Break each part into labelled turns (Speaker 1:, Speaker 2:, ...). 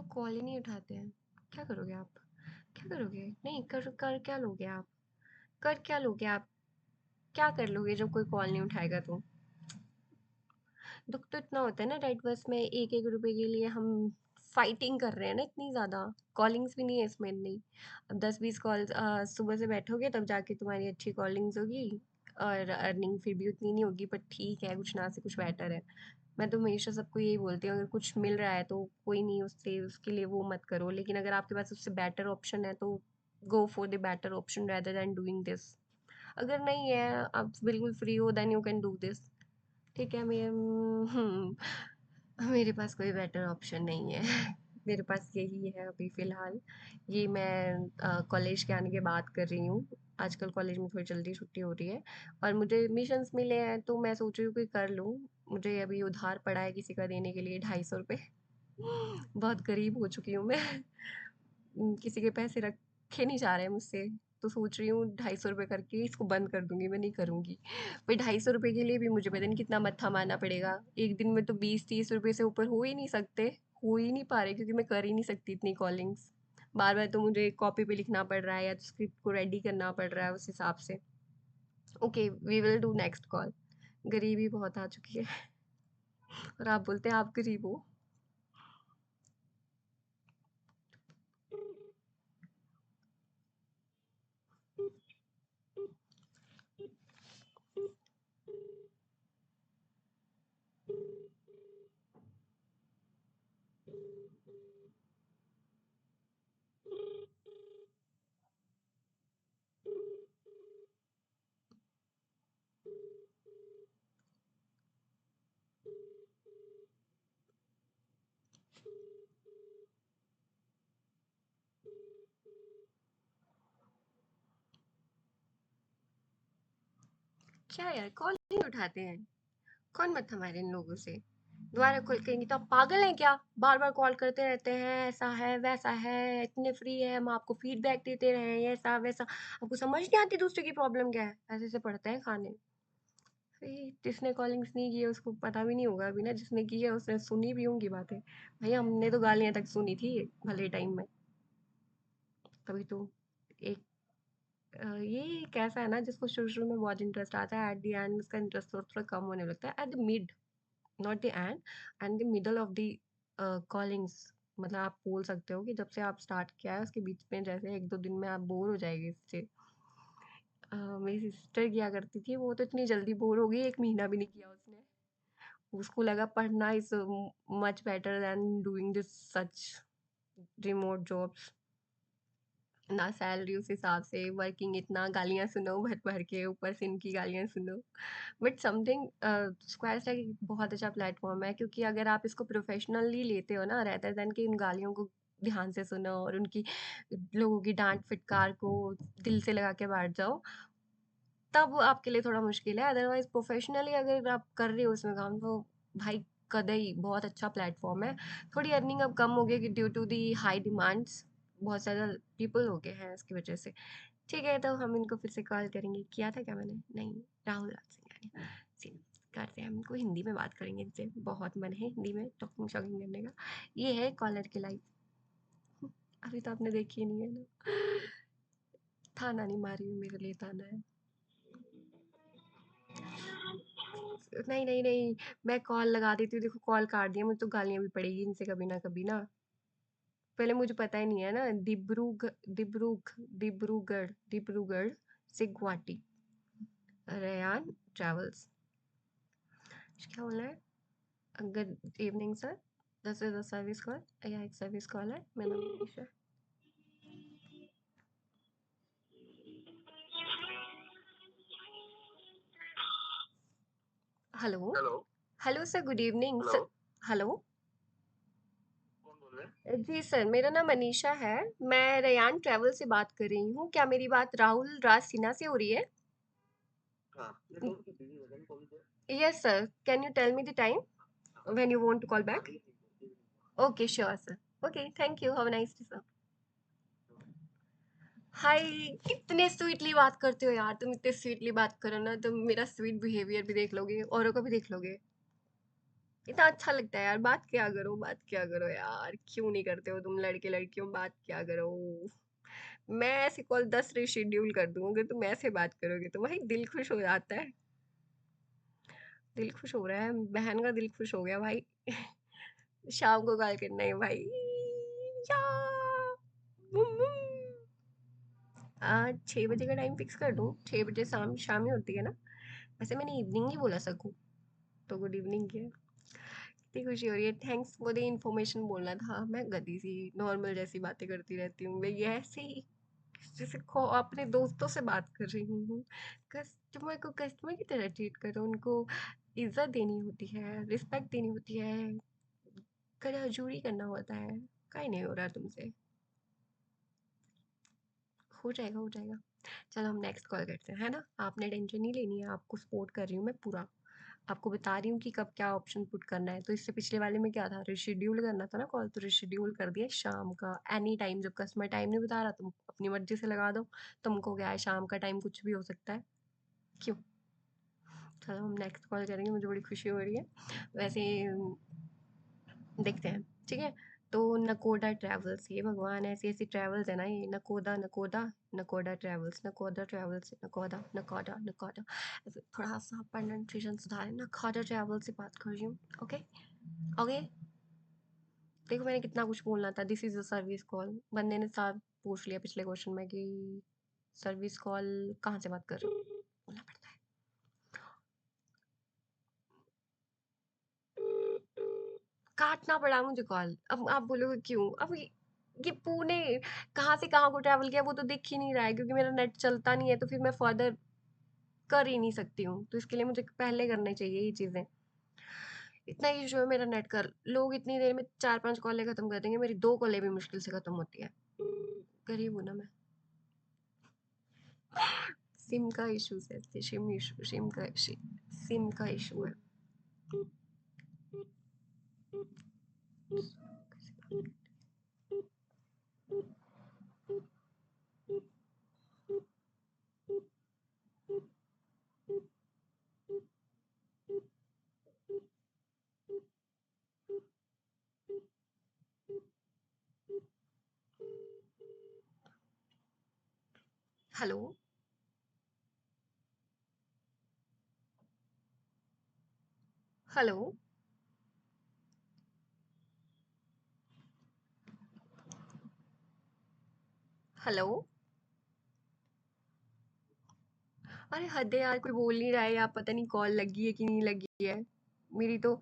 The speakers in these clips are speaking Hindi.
Speaker 1: लोग कॉल ही नहीं उठाते हैं। क्या करोगे आप? क्या करोगे? नहीं कर कर क्या लोगे आप? कर क्या लोगे आप? क्या कर लोगे जब कोई कॉल नहीं उठाएगा तो? दुख तो इतना होता है ना, राइट बस में एक एक रुपए के लिए हम फाइटिंग कर रहे हैं ना इतनी ज़्यादा। कॉलिंग्स भी नहीं है इसमें इतनी। अब 10-20 कॉल्स सुबह से बैठोगे तब जाके तुम्हारी अच्छी कॉलिंग्स होगी। और अर्निंग फिर भी उतनी नहीं होगी, पर ठीक है, कुछ ना से कुछ बेटर है। मैं तो हमेशा सबको यही बोलती हूँ, अगर कुछ मिल रहा है तो कोई नहीं, उससे उसके लिए वो मत करो, लेकिन अगर आपके पास उससे बेटर ऑप्शन है तो go for the better option rather then doing this. अगर नहीं है, आप बिल्कुल फ्री हो, then you can do this. ठीक है, मेरे पास कोई बेटर ऑप्शन नहीं है। मेरे पास यही है अभी फ़िलहाल। ये मैं कॉलेज के आने के बाद कर रही हूँ। आजकल कॉलेज में थोड़ी जल्दी छुट्टी हो रही है और मुझे मिशंस मिले हैं तो मैं सोच रही हूँ कि कर लूँ। मुझे अभी उधार पड़ा है किसी का देने के लिए 250 रुपये। बहुत गरीब हो चुकी हूँ मैं। किसी के पैसे रखे नहीं जा रहे हैं मुझसे, तो सोच रही हूँ 250 रुपये करके इसको बंद कर दूंगी, मैं नहीं करूँगी। भाई 250 रुपये के लिए भी मुझे पता नहीं कितना मत्था मारना पड़ेगा। एक दिन में तो 20-30 रुपये से ऊपर हो ही नहीं सकते। हो ही नहीं पा रहे क्योंकि मैं कर ही नहीं सकती इतनी कॉलिंग्स। बार बार तो मुझे कॉपी पे लिखना पड़ रहा है या तो स्क्रिप्ट को रेडी करना पड़ रहा है उस हिसाब से। Okay, we will do next call. गरीबी बहुत आ चुकी है। और आप बोलते हैं आप गरीब हो। क्या यार, कॉल नहीं उठाते हैं? कौन मत हमारे इन लोगों से। दोबारा कॉल करेंगी तो आप पागल हैं क्या? बार बार कॉल करते रहते हैं, ऐसा है वैसा है, इतने फ्री है, हम आपको फीडबैक देते रहे हैं, ऐसा वैसा। आपको समझ नहीं आती दूसरे की प्रॉब्लम क्या है? ऐसे से पड़ते हैं खाने। जिसने कॉलिंग्स नहीं की है उसको पता भी नहीं होगा अभी ना, जिसने की है उसने सुनी भी होंगी बातें। भाई हमने तो गालियां तक सुनी थी भले टाइम में। तभी तो एक ये कैसा है ना, जिसको शुरू शुरू में बहुत इंटरेस्ट आता है, एट द एंड उसका इंटरेस्ट थोड़ा थोड़ा कम होने लगता है। At the mid, not the end, and the middle of the callings. मतलब आप बोल सकते हो कि जब से आप स्टार्ट किया है उसके बीच में जैसे एक दो दिन में आप बोर हो जाएंगे इससे। मेरी सिस्टर किया करती थी, वो तो इतनी जल्दी बोर हो गई, 1 महीना भी नहीं किया उसने। उसको लगा पढ़ना is much better than doing this such remote jobs. ना सैलरी उस हिसाब से, वर्किंग इतना, गालियां सुनो भर भर के, ऊपर से इनकी गालियां सुनो। बट समथिंग, स्क्वायर स्टैक एक बहुत अच्छा प्लेटफॉर्म है, क्योंकि अगर आप इसको प्रोफेशनली लेते हो ना, रहता देन कि उन गालियों को ध्यान से सुनो और उनकी लोगों की डांट फटकार को दिल से लगा के बैठ जाओ, तब आपके लिए थोड़ा मुश्किल है। अदरवाइज प्रोफेशनली अगर आप कर रहे हो उसमें काम, तो भाई कदई बहुत अच्छा प्लेटफॉर्म है। थोड़ी अर्निंग अब कम हो गई कि due to the high demands, बहुत ज़्यादा पीपल हो गए हैं इसकी वजह से। ठीक है, तो हम इनको फिर से कॉल करेंगे। किया था क्या मैंने? नहीं, राहुल राज सिंघानिया। सी करते हैं, हम इनको हिंदी में बात करेंगे इनसे, बहुत मन है हिंदी में टॉकिंग शॉकिंग करने का। ये है कॉलर की लाइफ। अभी तो आपने देखी ही नहीं है ना। थाना नहीं मारी हूँ, मेरे लिए थाना है। नहीं नहीं नहीं, मैं कॉल लगा देती हूँ, देखो कॉल काट दिया, मुझे तो गालियां भी पड़ेगी इनसे कभी ना कभी ना। पहले मुझे पता ही नहीं है ना, डिब्रूगढ़ से गुवाहाटी। Ryan travels. क्या बोल रहा है? Good evening sir, this is a service call. या एक सर्विस कॉल है, मेरा नाम मनीषा है। Hello.
Speaker 2: Hello.
Speaker 1: Hello sir, good evening
Speaker 2: hello.
Speaker 1: Sir. Hello.
Speaker 2: कौन बोल रहे हैं?
Speaker 1: जी सर, मेरा नाम मनीषा है। मैं रेयान ट्रैवल से बात कर रही हूँ। क्या मेरी बात राहुल राज सिन्हा से हो रही है?
Speaker 2: हाँ, ये कौन सी बिजी है? कौन सी है?
Speaker 1: Yes sir, can you tell me the time when you want to call
Speaker 2: हाँ,
Speaker 1: बैक?
Speaker 2: एक minute.
Speaker 1: Okay sure sir. Okay, thank you, have a nice day sir. Hi. कितने स्वीटली बात करते हो यार तुम, इतने स्वीटली बात करो ना, तुम मेरा स्वीट बिहेवियर भी देख लोगे, औरों का भी देख लोगे। इतना अच्छा लगता है यार, बात किया करो, बात किया करो यार, क्यों नहीं करते हो तुम लड़के लड़कियों, बात किया करो। मैं ऐसे कॉल 10 रिशेड्यूल कर दूँ अगर तुम ऐसे बात करोगे तो, भाई दिल खुश हो जाता है, दिल खुश हो रहा है, बहन का दिल खुश हो गया भाई। शाम को कॉल करना है भाई, या बुम बुम। 6 बजे का टाइम फिक्स कर दूँ, 6 बजे शाम शाम ही होती है ना, वैसे मैंने इवनिंग ही बोला सकूँ, तो गुड इवनिंग किया। इतनी खुशी हो रही है, थैंक्स फॉर द इन्फॉर्मेशन बोलना था। मैं गधी सी नॉर्मल जैसी बातें करती रहती हूँ, मैं ये ऐसे ही जैसे खो अपने दोस्तों से बात कर रही हूँ। कस्टमर को कस्टमर की तरह ट्रीट करो, उनको इज्जत देनी होती है, रिस्पेक्ट देनी होती है, कर हजूरी करना होता है। कहीं नहीं हो रहा तुमसे, हो जाएगा हो जाएगा। चलो हम नेक्स्ट कॉल करते हैं, है ना, आपने टेंशन नहीं लेनी है, आपको सपोर्ट कर रही हूँ मैं पूरा, आपको बता रही हूँ कि कब क्या ऑप्शन पुट करना है। तो इससे पिछले वाले में क्या था, रिशेड्यूल करना था ना कॉल, तो रिशेड्यूल कर दिया शाम का एनी टाइम, जब कस्टमर टाइम नहीं बता रहा तुम अपनी मर्जी से लगा दो। तुमको क्या है, शाम का टाइम कुछ भी हो सकता है, क्यों। चलो हम नेक्स्ट कॉल करेंगे, मुझे बड़ी खुशी हो रही है। वैसे देखते हैं, ठीक है। तो नकोडा ट्रैवल्स, ये भगवान ऐसी ऐसी ट्रैवल्स है ना, ये नकोदा नकोदा नकोडा ट्रैवल्स, नकोदा ट्रैवल्स, नकोदा नकोडा नकोडा, ऐसे थोड़ा सा प्रोनाउंसिएशन सुधारें, नकोडा ट्रैवल्स से बात कर रही हूँ। ओके ओके, देखो मैंने कितना कुछ बोलना था, this is a service call, बंदे ने साफ पूछ लिया पिछले क्वेश्चन में कि सर्विस कॉल कहाँ से बात कर रहे हो, बोलना पड़ता है। काटना पड़ा मुझे कॉल, अब आप बोलोगे क्यों, अब ये पुणे कहाँ से कहाँ को ट्रैवल किया वो तो दिख ही नहीं रहा है, क्योंकि मेरा नेट चलता नहीं है, तो फिर मैं फर्दर कर ही नहीं सकती हूँ, तो इसके लिए मुझे पहले करने चाहिए ये चीज़ें। इतना इशू है मेरा नेट का, लोग इतनी देर में 4-5 कॉलें खत्म कर देंगे, मेरी 2 कॉलें भी मुश्किल से खत्म होती है, गरीब हूँ ना मैं। सिम का इशू है, सिम इशू, सिम का इशू है। हेलो हेलो हेलो, अरे हद है यार, कोई बोल नहीं रहा है, या पता नहीं कॉल लगी है कि नहीं लगी है। मेरी तो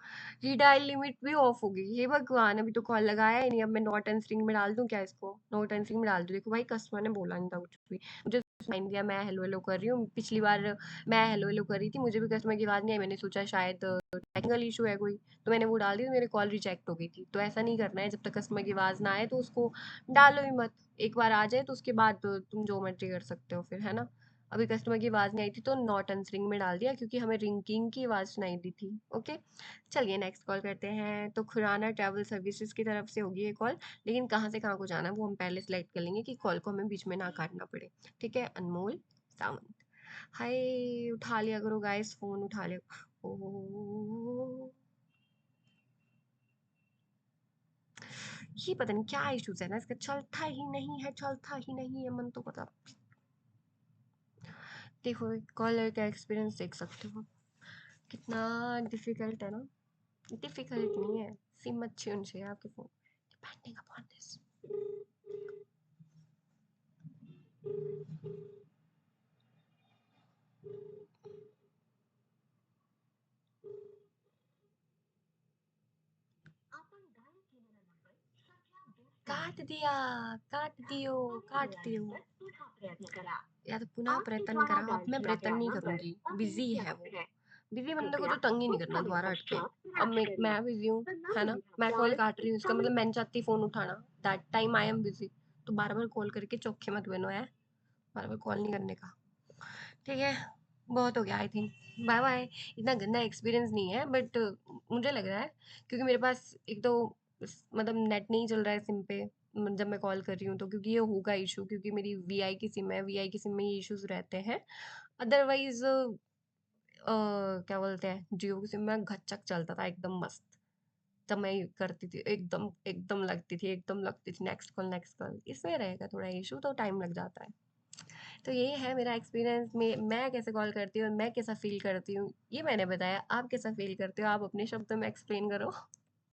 Speaker 1: रीडायल लिमिट भी ऑफ हो गई, हे भगवान, अभी तो कॉल लगाया ही नहीं, अब मैं नॉट आंसरिंग में डाल दूं क्या इसको, नॉट आंसरिंग में डाल दूं। देखो भाई कस्टमर ने बोला नहीं था कुछ भी, मुझे सुनाई नहीं दिया, मैं हेलो हेलो कर रही हूँ, पिछली बार मैं हेलो हेलो कर रही थी, मुझे भी कस्टमर की आवाज़ नहीं आई, मैंने सोचा शायद टेक्निकल इशू है कोई, तो मैंने वो डाल दी, तो मेरी कॉल रिजेक्ट हो गई थी। तो ऐसा नहीं करना है, जब तक कस्टमर की आवाज़ ना आए तो उसको डालो ही मत, एक बार आ जाए तो उसके बाद तो तुम जो मर्जी कर सकते हो फिर, है ना। अभी कस्टमर की आवाज़ नहीं आई थी तो नॉट आंसरिंग में डाल दिया, क्योंकि हमें रिंकिंग की आवाज़ सुनाई दी थी। ओके, चलिए नेक्स्ट कॉल करते हैं। तो खुराना ट्रैवल सर्विसेज की तरफ से होगी ये कॉल, लेकिन कहाँ से कहाँ को जाना है वो हम पहले सेलेक्ट कर लेंगे कि कॉल को हमें बीच में ना काटना पड़े। ठीक है, अनमोल सावंत, हाय उठा लिया करो गाइस, फोन उठा लिया। ओ, ये पता नहीं क्या इश्यूज है ना, इसका चलता ही नहीं है, चलता ही नहीं है, मन तो पता। देखो कॉलर का एक्सपीरियंस देख सकते हो, कितना डिफिकल्ट है ना, डिफिकल्ट नहीं है, सिम अच्छी होनी चाहिए आपके फ़ोन, डिपेंडिंग अपॉन दिस। काट दिया, काट दियो, काट दियो, या तो पुनः प्रयत्न करा, अब मैं प्रयत्न नहीं करूंगी, बिजी है वो, बिजी बंदे को तो तंग ही नहीं करना दोबारा हट के। अब मैं बिजी हूँ, है ना, मैं कॉल काट रही हूँ, इसका मतलब मैं नहीं चाहती फोन उठाना, that time I am busy, तो बार बार कॉल करके चौखे मत बनो है, बार बार कॉल नहीं करने का, ठीक है। बहुत हो गया आई थिंक, बाय बाय। इतना गंदा एक्सपीरियंस नहीं है, बट मुझे लग रहा है क्योंकि मेरे पास एक तो मतलब नेट नहीं चल रहा है सिम पे, जब मैं कॉल कर रही हूँ तो, क्योंकि ये होगा इशू, क्योंकि मेरी वीआई की सिम है, वीआई की सिम में ये इश्यूज रहते हैं। अदरवाइज क्या बोलते हैं, जियो की सिम में घच्चक चलता था एकदम मस्त। तब मैं करती थी एकदम एकदम लगती थी नेक्स्ट कॉल। इसमें रहेगा थोड़ा इशू तो टाइम लग जाता है। तो यही है मेरा एक्सपीरियंस में मैं कैसे कॉल करती हूँ और मैं कैसा फ़ील करती हूँ, ये मैंने बताया। आप कैसा फ़ील करते हो? आप अपने शब्दों में एक्सप्लेन करो।